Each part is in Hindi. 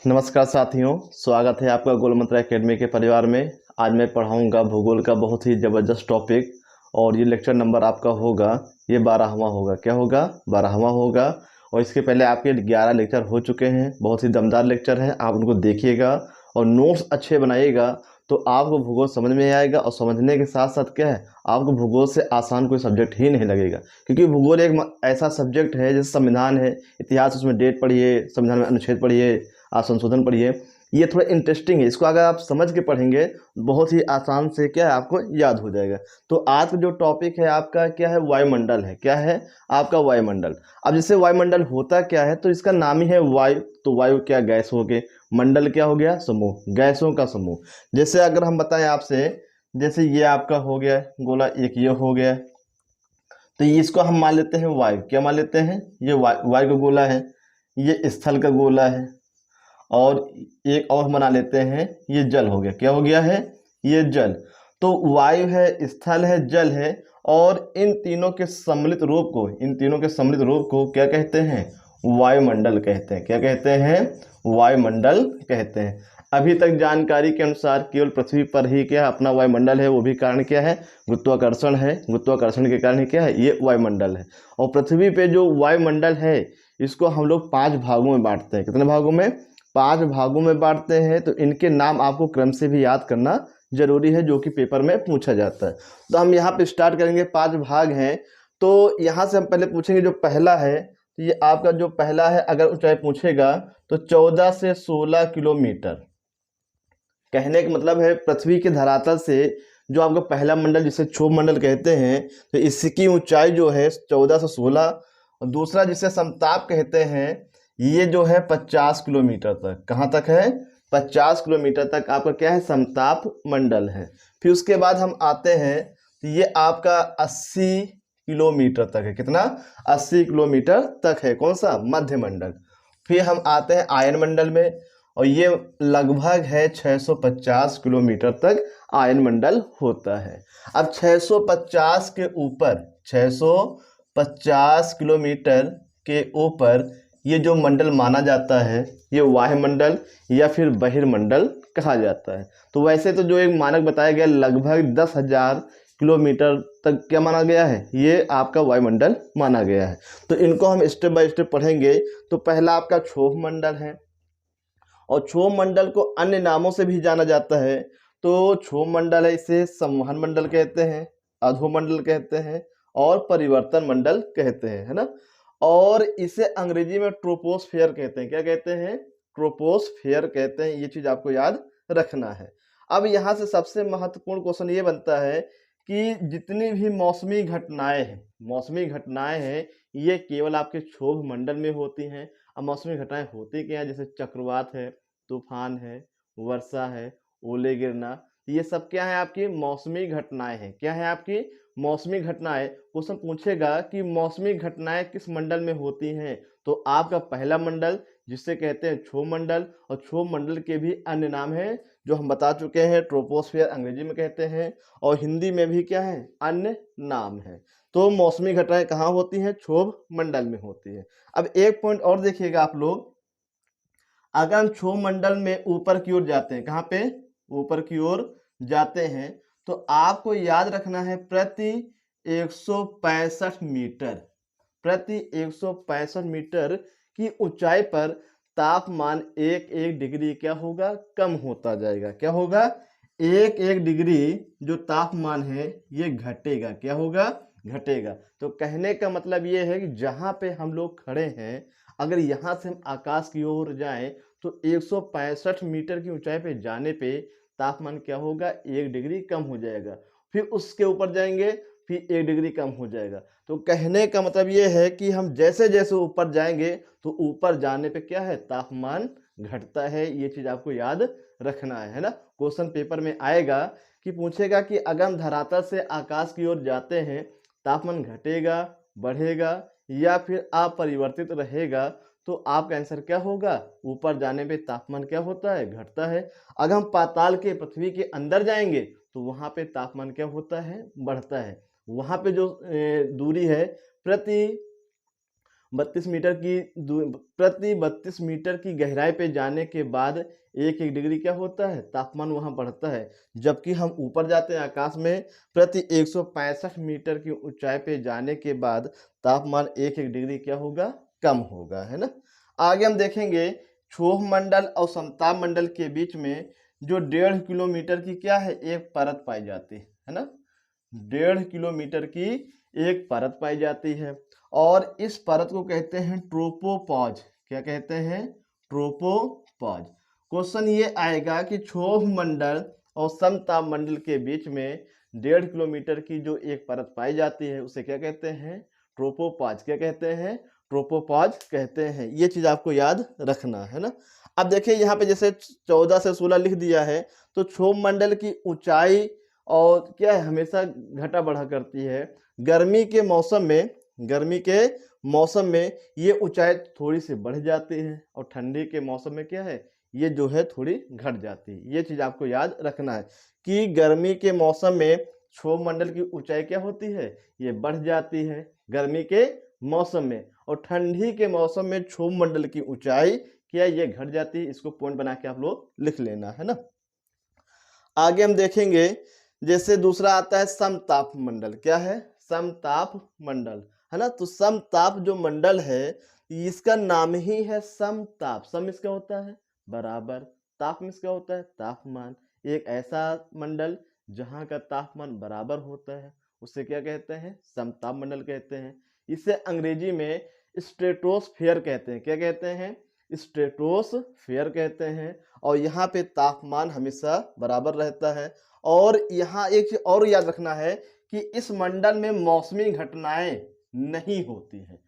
नमस्कार साथियों, स्वागत है आपका गोल मंत्र एकेडमी के परिवार में। आज मैं पढ़ाऊंगा भूगोल का बहुत ही ज़बरदस्त टॉपिक और ये लेक्चर नंबर आपका होगा, ये 12वां होगा। क्या होगा? 12वां होगा। और इसके पहले आपके 11 लेक्चर हो चुके हैं, बहुत ही दमदार लेक्चर हैं। आप उनको देखिएगा और नोट्स अच्छे बनाइएगा तो आपको भूगोल समझ में आएगा। और समझने के साथ साथ क्या है, आपको भूगोल से आसान कोई सब्जेक्ट ही नहीं लगेगा, क्योंकि भूगोल एक ऐसा सब्जेक्ट है जैसे संविधान है, इतिहास उसमें डेट पढ़िए, संविधान में अनुच्छेद पढ़िए, आप संशोधन पढ़िए। ये थोड़ा इंटरेस्टिंग है, इसको अगर आप समझ के पढ़ेंगे बहुत ही आसान से क्या है आपको याद हो जाएगा। तो आज का जो टॉपिक है आपका क्या है, वायुमंडल है। क्या है आपका? वायुमंडल। अब जैसे वायुमंडल होता क्या है, तो इसका नाम ही है वायु। तो वायु क्या? गैस हो गए। मंडल क्या हो गया? समूह, गैसों का समूह। जैसे अगर हम बताएं आपसे, जैसे ये आपका हो गया गोला, एक ये हो गया, तो ये इसको हम मान लेते हैं वायु। क्या मान लेते हैं? ये वायु का गोला है, ये स्थल का गोला है। और एक और बना लेते हैं, ये जल हो गया। क्या हो गया है? ये जल। तो वायु है, स्थल है, जल है, और इन तीनों के सम्मिलित रूप को, इन तीनों के सम्मिलित रूप को क्या कहते हैं? वायुमंडल कहते हैं। क्या कहते हैं? वायुमंडल कहते हैं। अभी तक जानकारी के अनुसार केवल पृथ्वी पर ही क्या है अपना वायुमंडल है। वो भी कारण क्या है? गुरुत्वाकर्षण है। गुरुत्वाकर्षण के कारण ही क्या है? ये वायुमंडल है। और पृथ्वी पे जो वायुमंडल है, इसको हम लोग 5 भागों में बांटते हैं। कितने भागों में? 5 भागों में बांटते हैं। तो इनके नाम आपको क्रम से भी याद करना जरूरी है, जो कि पेपर में पूछा जाता है। तो हम यहाँ पे स्टार्ट करेंगे। 5 भाग हैं, तो यहाँ से हम पहले पूछेंगे जो पहला है। तो ये आपका जो पहला है, अगर ऊंचाई पूछेगा तो 14 से 16 किलोमीटर। कहने का मतलब है पृथ्वी के धरातल से जो आपका पहला मंडल, जिसे क्षोभ मंडल कहते हैं, तो इसकी ऊंचाई जो है 14 से 16। और दूसरा जिसे समताप कहते हैं, ये जो है 50 किलोमीटर तक। कहाँ तक है? 50 किलोमीटर तक आपका क्या है? समताप मंडल है। फिर उसके बाद हम आते हैं, तो ये आपका 80 किलोमीटर तक है। कितना? 80 किलोमीटर तक है। कौन सा? मध्य मंडल। फिर हम आते हैं आयन मंडल में, और ये लगभग है 650 किलोमीटर तक आयन मंडल होता है। अब 650 के ऊपर, 650 किलोमीटर के ऊपर ये जो मंडल माना जाता है, ये वायुमंडल या फिर बहिर्मंडल कहा जाता है। तो वैसे तो जो एक मानक बताया गया, लगभग 10,000 किलोमीटर तक क्या माना गया है? ये आपका वायुमंडल माना गया है। तो इनको हम स्टेप बाय स्टेप पढ़ेंगे। तो पहला आपका क्षोभ मंडल है, और क्षोभ मंडल को अन्य नामों से भी जाना जाता है। तो क्षोभ मंडल है, इसे संवहन मंडल कहते हैं, अधोमंडल कहते हैं, और परिवर्तन मंडल कहते हैं, है ना। और इसे अंग्रेजी में ट्रोपोस्फेयर कहते हैं। क्या कहते हैं? ट्रोपोस्फेयर कहते हैं। ये चीज आपको याद रखना है। अब यहाँ से सबसे महत्वपूर्ण क्वेश्चन ये बनता है कि जितनी भी मौसमी घटनाएं हैं, मौसमी घटनाएं हैं, ये केवल आपके क्षोभ मंडल में होती हैं। अब मौसमी घटनाएं होती क्या है? जैसे चक्रवात है, तूफान है, वर्षा है, ओले गिरना, ये सब क्या है? आपकी मौसमी घटनाएं हैं। क्या है? आपकी मौसमी घटनाएं। क्वेश्चन पूछेगा कि मौसमी घटनाएं किस मंडल में होती हैं, तो आपका पहला मंडल जिसे कहते हैं क्षोभ मंडल, और क्षोभ मंडल के भी अन्य नाम हैं जो हम बता चुके हैं। ट्रोपोस्फियर अंग्रेजी में कहते हैं, और हिंदी में भी क्या है? अन्य नाम है। तो मौसमी घटनाएं कहाँ होती हैं? क्षोभ मंडल में होती है। अब एक पॉइंट और देखिएगा आप लोग, अगर हम क्षोभ मंडल में ऊपर की ओर जाते हैं, कहाँ पे? ऊपर की ओर जाते हैं, तो आपको याद रखना है प्रति 165 मीटर, प्रति 165 मीटर की ऊंचाई पर तापमान 1-1 डिग्री क्या होगा? कम होता जाएगा। क्या होगा? 1-1 डिग्री जो तापमान है ये घटेगा। क्या होगा? घटेगा। तो कहने का मतलब ये है कि जहां पे हम लोग खड़े हैं, अगर यहां से हम आकाश की ओर जाएं, तो 165 मीटर की ऊंचाई पे जाने पे तापमान क्या होगा? 1 डिग्री कम हो जाएगा। फिर उसके ऊपर जाएंगे, फिर 1 डिग्री कम हो जाएगा। तो कहने का मतलब ये है कि हम जैसे जैसे ऊपर जाएंगे, तो ऊपर जाने पे क्या है? तापमान घटता है। ये चीज आपको याद रखना है ना। क्वेश्चन पेपर में आएगा कि पूछेगा कि अगर हम धरातल से आकाश की ओर जाते हैं, तापमान घटेगा, बढ़ेगा, या फिर अपरिवर्तित रहेगा, तो आपका आंसर क्या होगा? ऊपर जाने पे तापमान क्या होता है? घटता है। अगर हम पाताल के, पृथ्वी के अंदर जाएंगे, तो वहां पे तापमान क्या होता है? बढ़ता है। वहां पे जो दूरी है, प्रति प्रति 32 मीटर की गहराई पे जाने के बाद 1-1 डिग्री क्या होता है, तापमान वहाँ बढ़ता है। जबकि हम ऊपर जाते हैं आकाश में, प्रति 165 मीटर की ऊंचाई पे जाने के बाद तापमान 1-1 डिग्री क्या होगा, कम होगा, है ना। आगे हम देखेंगे क्षोभ मंडल और समताप मंडल के बीच में जो 1.5 किलोमीटर की क्या है, एक परत पाई जाती है ना। 1.5 किलोमीटर की एक परत पाई जाती है और इस परत को कहते हैं ट्रोपोपॉज। क्या कहते हैं, ट्रोपोपॉज। क्वेश्चन ये आएगा कि क्षोभ मंडल और समताप मंडल के बीच में 1.5 किलोमीटर की जो एक परत पाई जाती है उसे क्या कहते हैं, ट्रोपोपॉज। क्या कहते हैं, ट्रोपोपॉज कहते हैं। ये चीज आपको याद रखना है ना। अब देखिए यहाँ पे जैसे 14 से 16 लिख दिया है, तो क्षोभ मंडल की ऊंचाई और क्या है, हमेशा घटा बढ़ा करती है। गर्मी के मौसम में ये ऊंचाई थोड़ी सी बढ़ जाती है और ठंडी के मौसम में क्या है, ये जो है थोड़ी घट जाती है। ये चीज आपको याद रखना है कि गर्मी के मौसम में क्षोभ मंडल की ऊंचाई क्या होती है, ये बढ़ जाती है गर्मी के मौसम में, और ठंडी के मौसम में क्षोभ मंडल की ऊंचाई क्या, ये घट जाती है। इसको पॉइंट बना के आप लोग लिख लेना है ना। आगे हम देखेंगे जैसे दूसरा आता है समताप मंडल। क्या है, समताप मंडल, है ना। तो समताप जो मंडल है इसका नाम ही है समताप। सम इसका होता है बराबर, ताप में इसका होता है तापमान। एक ऐसा मंडल जहां का तापमान बराबर होता है उसे क्या कहते हैं, समताप मंडल कहते हैं। इसे अंग्रेजी में स्ट्रेटोस्फेयर कहते हैं। क्या कहते हैं, स्ट्रेटोस्फेयर कहते हैं। और यहाँ पे तापमान हमेशा बराबर रहता है। और यहाँ एक चीज और याद रखना है कि इस मंडल में मौसमी घटनाएं नहीं होती हैं।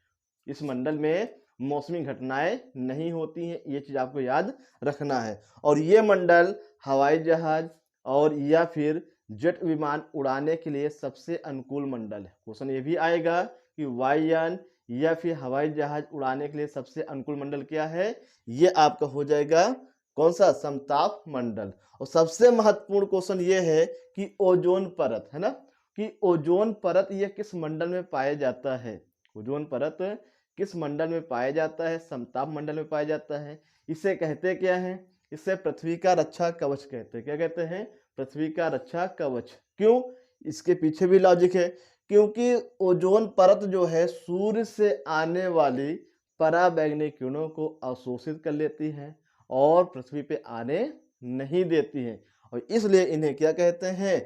इस मंडल में मौसमी घटनाएं नहीं होती हैं, ये चीज आपको याद रखना है। और ये मंडल हवाई जहाज और या फिर जेट विमान उड़ाने के लिए सबसे अनुकूल मंडल है। क्वेश्चन ये भी आएगा कि वायुयान या फिर हवाई जहाज उड़ाने के लिए सबसे अनुकूल मंडल क्या है, ये आपका हो जाएगा कौन सा, समताप मंडल। और सबसे महत्वपूर्ण क्वेश्चन ये है कि ओजोन परत, है ना, कि ओजोन परत ये किस मंडल में पाया जाता है। ओजोन परत किस मंडल में पाया जाता है, समताप मंडल में पाया जाता है। इसे कहते क्या है, इसे पृथ्वी का रक्षा कवच कहते हैं। क्या कहते हैं, पृथ्वी का रक्षा कवच। क्यों, इसके पीछे भी लॉजिक है, क्योंकि ओजोन परत जो है सूर्य से आने वाली पराबैंगनी किरणों को अवशोषित कर लेती है और पृथ्वी पे आने नहीं देती है, और इसलिए इन्हें क्या कहते हैं,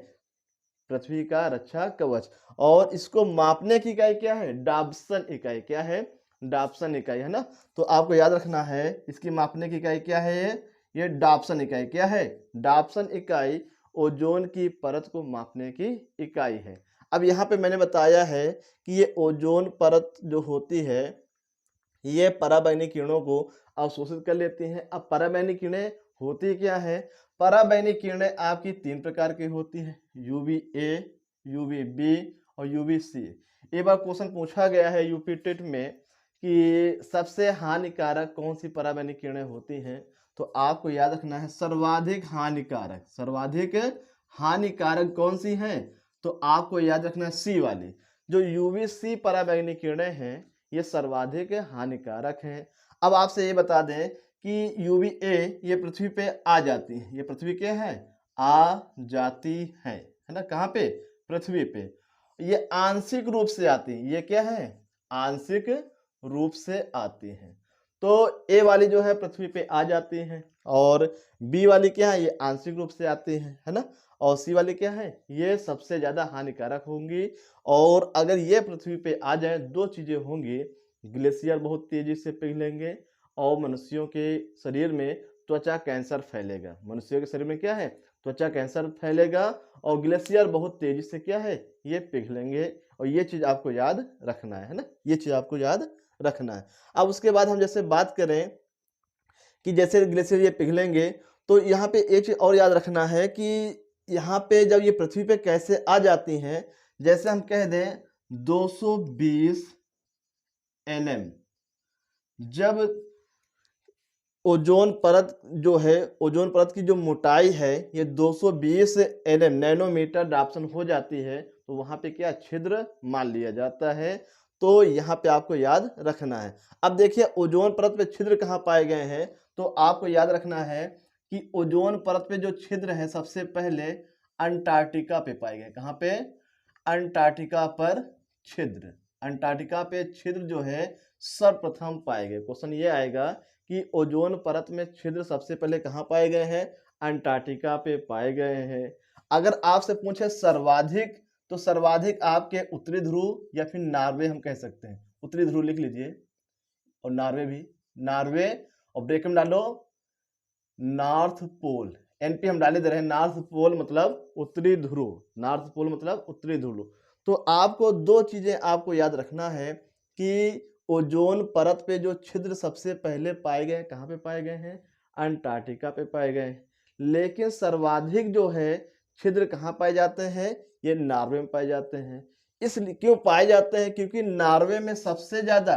पृथ्वी का रक्षा कवच। और इसको मापने की इकाई क्या है, डाब्सन इकाई। क्या है, डाब्सन इकाई, है ना। तो आपको याद रखना है इसकी मापने की इकाई क्या है, ये डाब्सन इकाई। क्या है, डाब्सन इकाई ओजोन की परत को मापने की इकाई है। अब यहाँ पे मैंने बताया है कि ये ओजोन परत जो होती है ये पराबैंगनी किरणों को अवशोषित कर लेती हैं। अब पराबैंगनी किरणें होती क्या है, पराबैंगनी किरणें आपकी 3 प्रकार की होती हैं, UVA, UVB और UVC। एक बार क्वेश्चन पूछा गया है यूपी टेट में कि सबसे हानिकारक कौन सी पराबैंगनी किरणें होती हैं, तो आपको याद रखना है सर्वाधिक हानिकारक कौन सी हैं, तो आपको याद रखना है सी वाली। जो UVC पराबैंगनी किरणें हैं ये सर्वाधिक हानिकारक हैं। अब आपसे ये बता दें कि UVA ये पृथ्वी पे आ जाती है, ये पृथ्वी के हैं आ जाती है ना, कहाँ पे, पृथ्वी पे। ये आंशिक रूप से आती है, ये क्या है, आंशिक रूप से आती हैं। तो ए वाली जो है पृथ्वी पे आ जाती हैं, और बी वाली क्या है, ये आंशिक रूप से आती है ना। और सी वाली क्या है, ये सबसे ज्यादा हानिकारक होंगी। और अगर ये पृथ्वी पे आ जाए, 2 चीजें होंगी, ग्लेशियर बहुत तेजी से पिघलेंगे और मनुष्यों के शरीर में त्वचा कैंसर फैलेगा। मनुष्यों के शरीर में क्या है, त्वचा कैंसर फैलेगा और ग्लेशियर बहुत तेजी से क्या है, ये पिघलेंगे। और ये चीज आपको याद रखना है ना, ये चीज आपको याद रखना है। अब उसके बाद हम जैसे बात करें कि जैसे ग्लेशियर ये पिघलेंगे, तो यहाँ पे एक चीज और याद रखना है कि यहाँ पे जब ये पृथ्वी पे कैसे आ जाती हैं, जैसे हम कह दें 220 mm, जब ओजोन परत जो है, ओजोन परत की जो मोटाई है ये 220 mm नैनोमीटर डाप्सन हो जाती है, तो वहां पे क्या छिद्र मान लिया जाता है। तो यहाँ पे आपको याद रखना है। अब देखिए ओजोन परत पे छिद्र कहाँ पाए गए हैं, तो आपको याद रखना है कि ओजोन परत पे जो छिद्र है सबसे पहले अंटार्कटिका पे पाए गए। कहाँ पे? अंटार्कटिका पर छिद्र। अंटार्कटिका पे छिद्र जो है सर्वप्रथम पाए गए। क्वेश्चन ये आएगा कि ओजोन परत में छिद्र सबसे पहले कहाँ पाए गए हैं? अंटार्कटिका पे पाए गए हैं। अगर आपसे पूछे सर्वाधिक, तो सर्वाधिक आपके उत्तरी ध्रुव या फिर नॉर्वे हम कह सकते हैं। उत्तरी ध्रुव लिख लीजिए और नॉर्वे भी, नॉर्वे, और ब्रेक में डालो नॉर्थ पोल। एनपी हम डाले दे रहे हैं, नॉर्थ पोल मतलब उत्तरी ध्रुव, नॉर्थ पोल मतलब उत्तरी ध्रुव। तो आपको दो चीजें आपको याद रखना है कि ओजोन परत पे जो छिद्र सबसे पहले पाए गए, कहाँ पे पाए गए हैं? अंटार्कटिका पे पाए गए हैं। लेकिन सर्वाधिक जो है छिद्र कहाँ पाए जाते हैं? ये नॉर्वे में पाए जाते हैं। इसलिए क्यों पाए जाते हैं? क्योंकि नॉर्वे में सबसे ज्यादा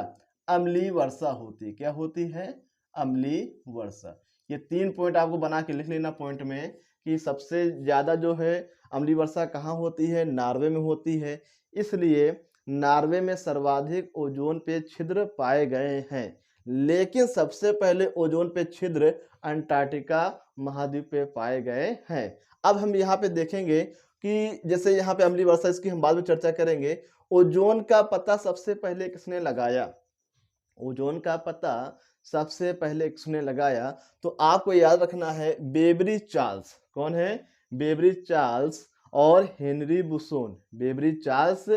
अम्लीय वर्षा होती है। क्या होती है? अम्लीय वर्षा। ये 3 पॉइंट आपको बना के लिख लेना पॉइंट में कि सबसे ज्यादा जो है अम्लीय वर्षा कहाँ होती है? नॉर्वे में होती है। इसलिए नॉर्वे में सर्वाधिक ओजोन पे छिद्र पाए गए हैं। लेकिन सबसे पहले ओजोन पे छिद्र अंटार्कटिका महाद्वीप पे पाए गए हैं। अब हम यहाँ पे देखेंगे कि जैसे यहाँ पे अम्लीय वर्षा, इसकी हम बाद में चर्चा करेंगे। ओजोन का पता सबसे पहले किसने लगाया? ओजोन का पता सबसे पहले किसने लगाया? तो आपको याद रखना है बेबरी चार्ल्स। कौन है? बेबरी चार्ल्स और हेनरी बुसोन। बेबरी चार्ल्स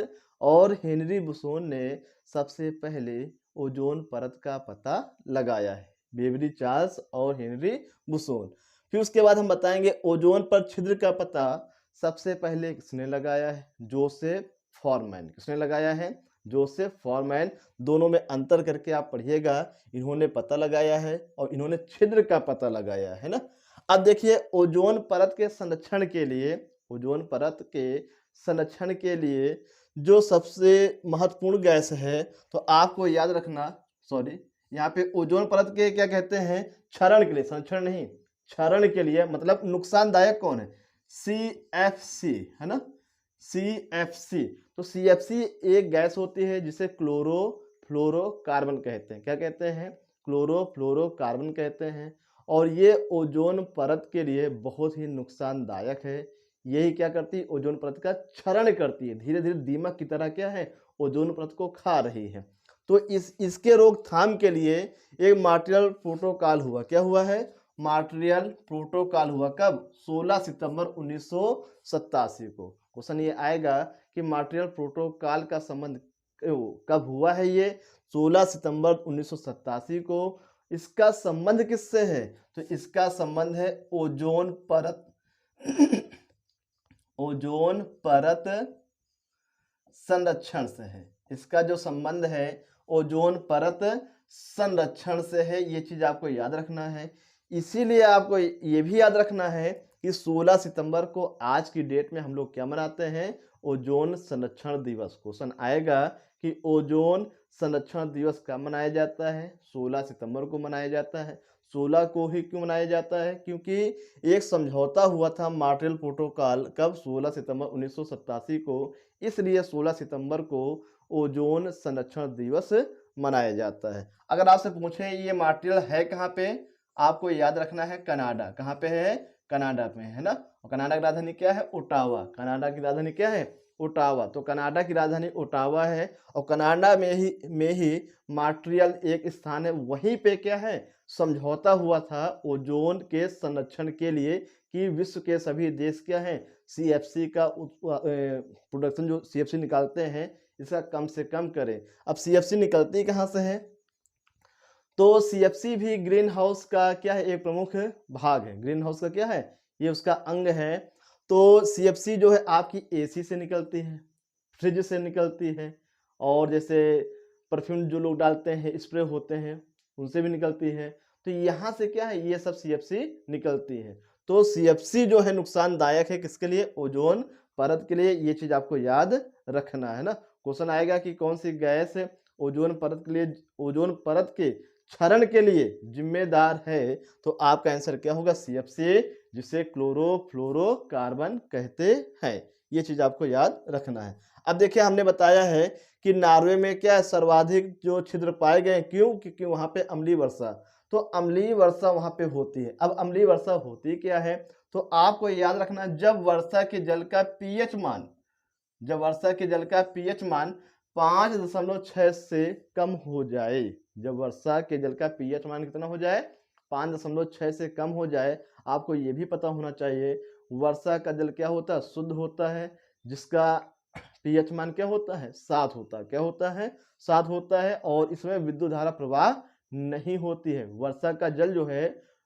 और हेनरी बुसोन ने सबसे पहले ओजोन परत का पता लगाया है। बेबरी चार्ल्स और हेनरी बुसोन। फिर उसके बाद हम बताएंगे ओजोन पर छिद्र का पता सबसे पहले किसने लगाया है? Joseph Foreman. किसने लगाया है? Joseph Foreman. दोनों में अंतर करके आप पढ़िएगा। इन्होंने पता लगाया है और इन्होंने छिद्र का पता लगाया है ना। अब देखिए ओजोन परत के संरक्षण के लिए, ओजोन परत के संरक्षण के लिए जो सबसे महत्वपूर्ण गैस है, तो आपको याद रखना, सॉरी यहाँ पे ओजोन परत के क्या कहते हैं? क्षरण के लिए, संरक्षण नहीं, क्षरण के लिए मतलब नुकसानदायक कौन है? CFC है ना, CFC। तो CFC एक गैस होती है जिसे क्लोरोफ्लोरोकार्बन कहते हैं। क्या कहते हैं? क्लोरोफ्लोरोकार्बन कहते हैं। और ये ओजोन परत के लिए बहुत ही नुकसानदायक है। यही क्या करती है? ओजोन परत का क्षरण करती है। धीरे धीरे दीमक की तरह क्या है? ओजोन परत को खा रही है। तो इसके रोकथाम के लिए एक मॉन्ट्रियल प्रोटोकॉल हुआ। क्या हुआ है? मॉन्ट्रियल प्रोटोकॉल हुआ। कब? 16 सितंबर 1987 को। क्वेश्चन ये आएगा कि मॉन्ट्रियल प्रोटोकॉल का संबंध कब हुआ है? ये 16 सितंबर 1987 को। इसका संबंध किससे है? तो इसका संबंध है ओजोन परत ओजोन परत संरक्षण से है। इसका जो संबंध है ओजोन परत संरक्षण से है। ये चीज आपको याद रखना है। इसीलिए आपको ये भी याद रखना है कि 16 सितंबर को आज की डेट में हम लोग क्या मनाते हैं? ओजोन संरक्षण दिवस। क्वेश्चन आएगा कि ओजोन संरक्षण दिवस कब मनाया जाता है? 16 सितंबर को मनाया जाता है। 16 को ही क्यों मनाया जाता है? क्योंकि एक समझौता हुआ था मॉन्ट्रियल प्रोटोकॉल। कब? 16 सितंबर 1987 को। इसलिए 16 सितंबर को ओजोन संरक्षण दिवस मनाया जाता है। अगर आपसे पूछे ये मॉन्ट्रियल है कहाँ पे, आपको याद रखना है कनाडा। कहाँ पे है? कनाडा पे है ना। और कनाडा की राजधानी क्या है? ओटावा। कनाडा की राजधानी क्या है? ओटावा। तो कनाडा की राजधानी ओटावा है और कनाडा में ही मॉन्ट्रियल एक स्थान है। वहीं पे क्या है? समझौता हुआ था ओजोन के संरक्षण के लिए कि विश्व के सभी देश क्या हैं? CFC का प्रोडक्शन जो CFC निकालते हैं इसका कम से कम करें। अब CFC निकलती कहाँ से है? तो CFC भी ग्रीन हाउस का क्या है? एक प्रमुख भाग है। ग्रीन हाउस का क्या है? ये उसका अंग है। तो CFC जो है आपकी AC से निकलती है, फ्रिज से निकलती है, और जैसे परफ्यूम जो लोग डालते हैं, स्प्रे होते हैं, उनसे भी निकलती है। तो यहाँ से क्या है? ये सब CFC निकलती है। तो CFC जो है नुकसानदायक है किसके लिए? ओजोन परत के लिए। ये चीज आपको याद रखना है ना। क्वेश्चन आएगा कि कौन सी गैस ओजोन परत के लिए, ओजोन परत के क्षरण के लिए जिम्मेदार है? तो आपका आंसर क्या होगा? CFC, जिसे क्लोरोफ्लोरोकार्बन कहते हैं। ये चीज आपको याद रखना है। अब देखिए हमने बताया है कि नॉर्वे में क्या है, सर्वाधिक जो छिद्र पाए गए, क्यों? क्योंकि वहां पे अम्लीय वर्षा, तो अम्लीय वर्षा वहां पे होती है। अब अम्लीय वर्षा होती क्या है, तो आपको याद रखना, जब वर्षा के जल का पीएच मान, जब वर्षा के जल का पीएच मान 5.6 से कम हो जाए, जब वर्षा के जल का पीएच मान कितना हो जाए, 5.6 से कम हो जाए। आपको ये भी पता होना चाहिए वर्षा का जल क्या होता है, शुद्ध होता है, जिसका पीएच मान क्या होता है, 7 होता है। क्या होता है, 7 होता है। और इसमें विद्युत धारा प्रवाह नहीं होती है। वर्षा का जल जो है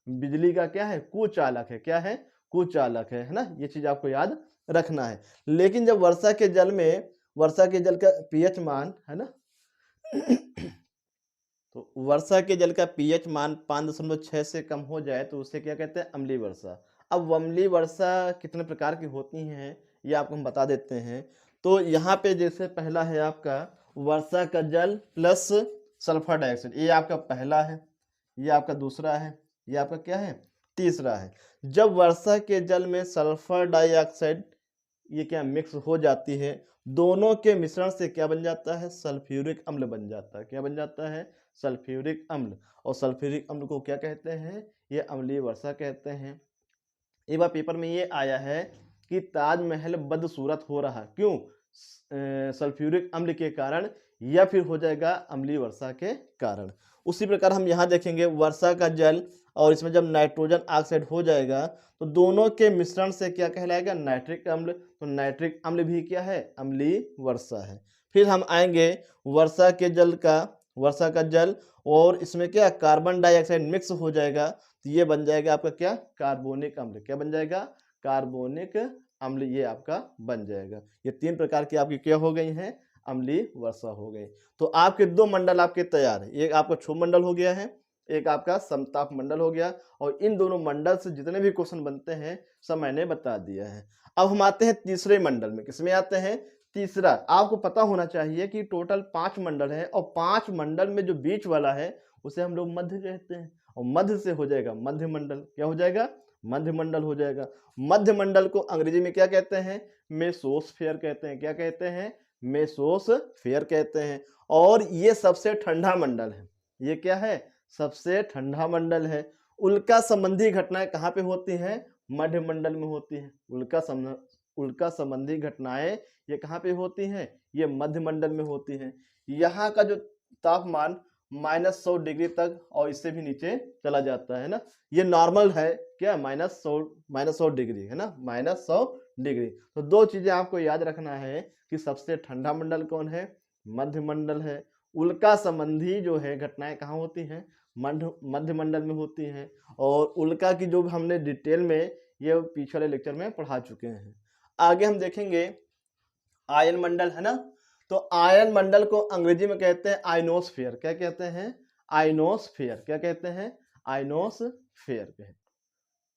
बिजली का क्या है, कुचालक है। क्या है, कुचालक है ना। ये चीज आपको याद रखना है। लेकिन जब वर्षा के जल में, वर्षा के जल का पीएच मान है ना तो वर्षा के जल का पीएच मान 5.6 से कम हो जाए तो उसे क्या कहते हैं, अम्लीय वर्षा। अब अम्लीय वर्षा कितने प्रकार की होती हैं ये आपको हम बता देते हैं। तो यहाँ पे जैसे पहला है आपका वर्षा का जल प्लस सल्फर डाइऑक्साइड, ये आपका पहला है, ये आपका दूसरा है, ये आपका क्या है, तीसरा है। जब वर्षा के जल में सल्फर डाइऑक्साइड ये क्या मिक्स हो जाती है, दोनों के मिश्रण से क्या बन जाता है, सल्फ्यूरिक अम्ल बन जाता है। क्या बन जाता है, सल्फ्यूरिक अम्ल। और सल्फ्यूरिक अम्ल को क्या कहते हैं, ये अम्लीय वर्षा कहते हैं। एक बार पेपर में ये आया है कि ताजमहल बदसूरत हो रहा, क्यों? सल्फ्यूरिक अम्ल के कारण, या फिर हो जाएगा अम्लीय वर्षा के कारण। उसी प्रकार हम यहाँ देखेंगे वर्षा का जल और इसमें जब नाइट्रोजन ऑक्साइड हो जाएगा तो दोनों के मिश्रण से क्या कहलाएगा, नाइट्रिक अम्ल। तो नाइट्रिक अम्ल भी क्या है, अम्लीय वर्षा है। फिर हम आएंगे वर्षा के जल का, वर्षा का जल और इसमें क्या कार्बन डाइऑक्साइड मिक्स हो जाएगा तो ये बन जाएगा आपका क्या, कार्बोनिक अम्ल। क्या बन जाएगा, कार्बोनिक अम्ल, ये आपका बन जाएगा। ये 3 प्रकार की आपकी क्या हो गई हैं, अम्लीय वर्षा हो गई। तो आपके 2 मंडल आपके तैयार है, एक आपका क्षोभ मंडल हो गया है, एक आपका समताप मंडल हो गया। और इन दोनों मंडल से जितने भी क्वेश्चन बनते हैं सब मैंने बता दिया है। अब हम आते हैं तीसरे मंडल में। किसमें आते हैं, तीसरा। आपको पता होना चाहिए कि टोटल 5 मंडल है और 5 मंडल में जो बीच वाला है उसे हम लोग मध्य कहते हैं। और मध्य से हो जाएगा मध्य मंडल। क्या हो जाएगा, मध्य मंडल हो जाएगा। मध्य मंडल को अंग्रेजी में क्या कहते हैं, मेसोस्फेयर कहते हैं। क्या कहते हैं, मेसोस्फेयर कहते हैं। और ये सबसे ठंडा मंडल है। ये क्या है, सबसे ठंडा मंडल है। उल्का संबंधी घटनाएं कहाँ पे होती हैं, मध्य मंडल में होती हैं। उल्का संबंधी घटनाएं ये कहाँ पे होती हैं, ये मध्य मंडल में होती हैं। यहाँ का जो तापमान -100 डिग्री तक और इससे भी नीचे चला जाता है ना। ये नॉर्मल है क्या, -100 डिग्री है ना, -100 डिग्री। तो 2 चीजें आपको याद रखना है कि सबसे ठंडा मंडल कौन है, मध्य मंडल है। उल्का संबंधी जो है घटनाएं कहाँ होती हैं, मध्य मंडल में होती हैं। और उल्का की जो हमने डिटेल में ये पीछे वाले लेक्चर में पढ़ा चुके हैं। आगे हम देखेंगे आयन मंडल है ना। तो आयन मंडल को अंग्रेजी में कहते हैं आइनोस्फेयर। क्या कहते हैं, आइनोस्फेयर। क्या कहते हैं, आइनोस्फेयर कहते हैं।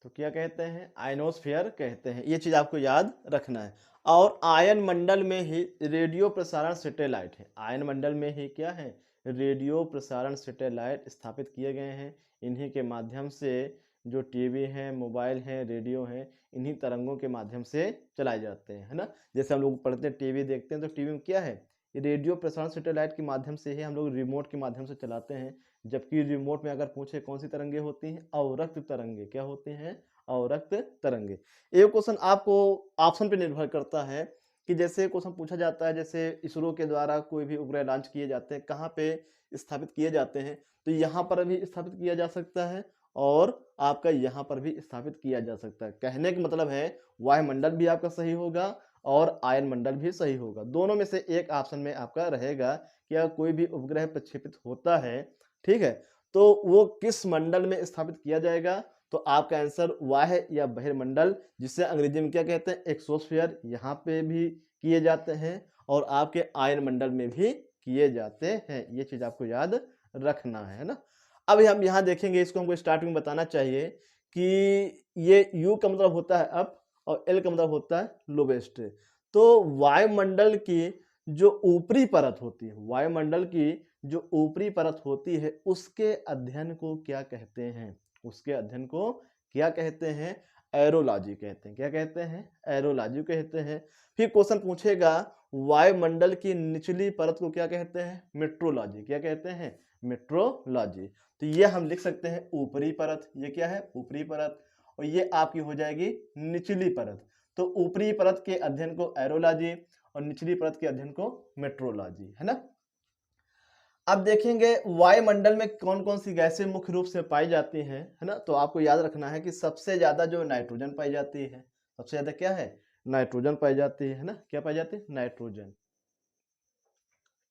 तो क्या कहते हैं, आइनोस्फेयर कहते हैं। ये चीज आपको याद रखना है। और आयन मंडल में ही रेडियो प्रसारण सैटेलाइट है। आयन मंडल में ही क्या है, रेडियो प्रसारण सैटेलाइट स्थापित किए गए हैं। इन्हीं के माध्यम से जो टीवी है, मोबाइल है, रेडियो है, इन्हीं तरंगों के माध्यम से चलाए जाते हैं, है ना। जैसे हम लोग पढ़ते हैं, टीवी देखते हैं, तो टीवी में क्या है, रेडियो प्रसारण सैटेलाइट के माध्यम से ही हम लोग रिमोट के माध्यम से चलाते हैं। जबकि रिमोट में अगर पूछे कौन सी तरंगे होती हैं, अवरक्त तरंगे। क्या होती हैं, अवरक्त तरंगे। एक क्वेश्चन आपको ऑप्शन पे निर्भर करता है कि जैसे क्वेश्चन पूछा जाता है, जैसे इसरो के द्वारा कोई भी उपग्रह लॉन्च किए जाते हैं, कहाँ पे स्थापित किए जाते हैं, तो यहाँ पर भी स्थापित किया जा सकता है और आपका यहाँ पर भी स्थापित किया जा सकता है। कहने का मतलब है वायुमंडल भी आपका सही होगा और आयन मंडल भी सही होगा। दोनों में से एक ऑप्शन में आपका रहेगा कि अगर कोई भी उपग्रह प्रक्षेपित होता है, ठीक है, तो वो किस मंडल में स्थापित किया जाएगा। तो आपका आंसर वाह्य या बहिर्मंडल, जिसे अंग्रेजी में क्या कहते हैं, एक्सोस्फीयर, यहाँ पे भी किए जाते हैं और आपके आयन मंडल में भी किए जाते हैं। ये चीज आपको याद रखना है ना। अब हम यहाँ देखेंगे, इसको हमको स्टार्टिंग में बताना चाहिए कि ये U का मतलब होता है अप और L का मतलब होता है लोवेस्ट। तो वायुमंडल की जो ऊपरी परत होती है, वायुमंडल की जो ऊपरी परत होती है, उसके अध्ययन को क्या कहते हैं, उसके अध्ययन को क्या कहते हैं। एरोलॉजी कहते हैं। क्या कहते हैं? एरोलॉजी कहते हैं। फिर क्वेश्चन पूछेगा वायुमंडल की निचली परत को क्या कहते हैं? मेट्रोलॉजी। क्या कहते हैं? मेट्रोलॉजी। तो ये हम लिख सकते हैं ऊपरी परत। ये क्या है? ऊपरी परत। और ये आपकी हो जाएगी निचली परत। तो ऊपरी परत के अध्ययन को एरोलॉजी और निचली परत के अध्ययन को मेट्रोलॉजी, है ना। अब देखेंगे वायुमंडल में कौन कौन सी गैसें मुख्य रूप से पाई जाती हैं, है ना। तो आपको याद रखना है कि सबसे ज्यादा जो नाइट्रोजन पाई जाती है, सबसे ज्यादा क्या है? नाइट्रोजन पाई जाती है ना। क्या पाई जाती है? नाइट्रोजन।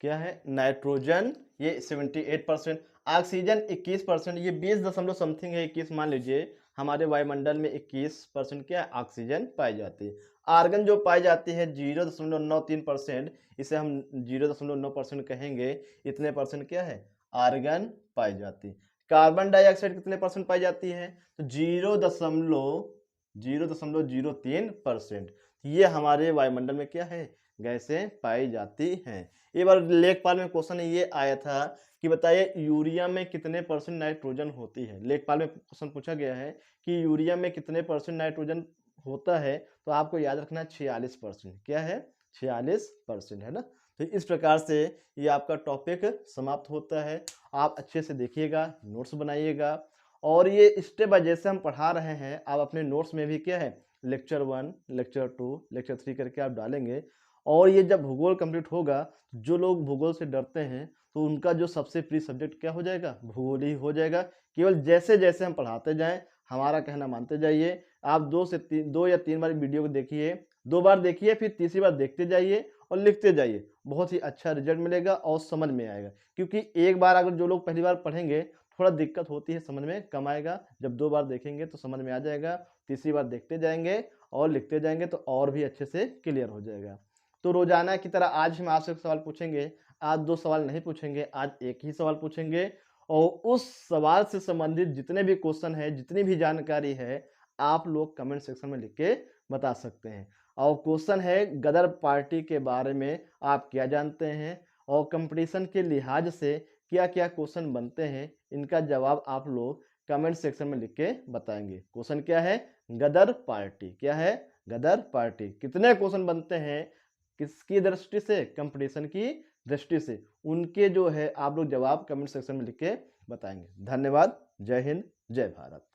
क्या है? नाइट्रोजन, ये 78%। ऑक्सीजन 21%। ये 20 दशमलव समथिंग है, 21 मान लीजिए। हमारे वायुमंडल में 21% क्या है? ऑक्सीजन पाई जाती है। आर्गन जो पाई जाती है 0.93%, इसे हम 0.9% कहेंगे। इतने परसेंट क्या है? आर्गन पाई जाती है। कार्बन डाइऑक्साइड कितने परसेंट पाई जाती है? तो 0.03%। ये हमारे वायुमंडल में क्या है? गैसें पाई जाती हैं। एक बार लेखपाल में क्वेश्चन ये आया था कि बताइए यूरिया में कितने परसेंट नाइट्रोजन होती है। लेखपाल में क्वेश्चन पूछा गया है कि यूरिया में कितने परसेंट नाइट्रोजन होता है। तो आपको याद रखना है 46%। क्या है? 46%, है ना। तो इस प्रकार से ये आपका टॉपिक समाप्त होता है। आप अच्छे से देखिएगा, नोट्स बनाइएगा। और ये स्टेप बाय जैसे हम पढ़ा रहे हैं, आप अपने नोट्स में भी क्या है? लेक्चर 1, लेक्चर 2, लेक्चर 3 करके आप डालेंगे। और ये जब भूगोल कंप्लीट होगा, जो लोग भूगोल से डरते हैं, तो उनका जो सबसे प्रिय सब्जेक्ट क्या हो जाएगा? भूगोल ही हो जाएगा। केवल जैसे जैसे हम पढ़ाते जाएं, हमारा कहना मानते जाइए। आप 2 या 3 बार वीडियो को देखिए, 2 बार देखिए, फिर तीसरी बार देखते जाइए और लिखते जाइए। बहुत ही अच्छा रिजल्ट मिलेगा और समझ में आएगा। क्योंकि एक बार अगर जो लोग पहली बार पढ़ेंगे, थोड़ा दिक्कत होती है, समझ में कम आएगा। जब 2 बार देखेंगे तो समझ में आ जाएगा। तीसरी बार देखते जाएंगे और लिखते जाएंगे तो और भी अच्छे से क्लियर हो जाएगा। तो रोजाना की तरह आज हम आपसे सवाल पूछेंगे। आज 2 सवाल नहीं पूछेंगे, आज एक ही सवाल पूछेंगे। और उस सवाल से संबंधित जितने भी क्वेश्चन है, जितनी भी जानकारी है, आप लोग कमेंट सेक्शन में लिख के बता सकते हैं। और क्वेश्चन है गदर पार्टी के बारे में आप क्या जानते हैं, और कंपटीशन के लिहाज से क्या क्या क्वेश्चन बनते हैं, इनका जवाब आप लोग कमेंट सेक्शन में लिख के बताएंगे। क्वेश्चन क्या है? गदर पार्टी। क्या है? गदर पार्टी। कितने क्वेश्चन बनते हैं, किसकी दृष्टि से? कंपटीशन की दृष्टि से। उनके जो है आप लोग जवाब कमेंट सेक्शन में लिख के बताएंगे। धन्यवाद। जय हिंद, जय भारत।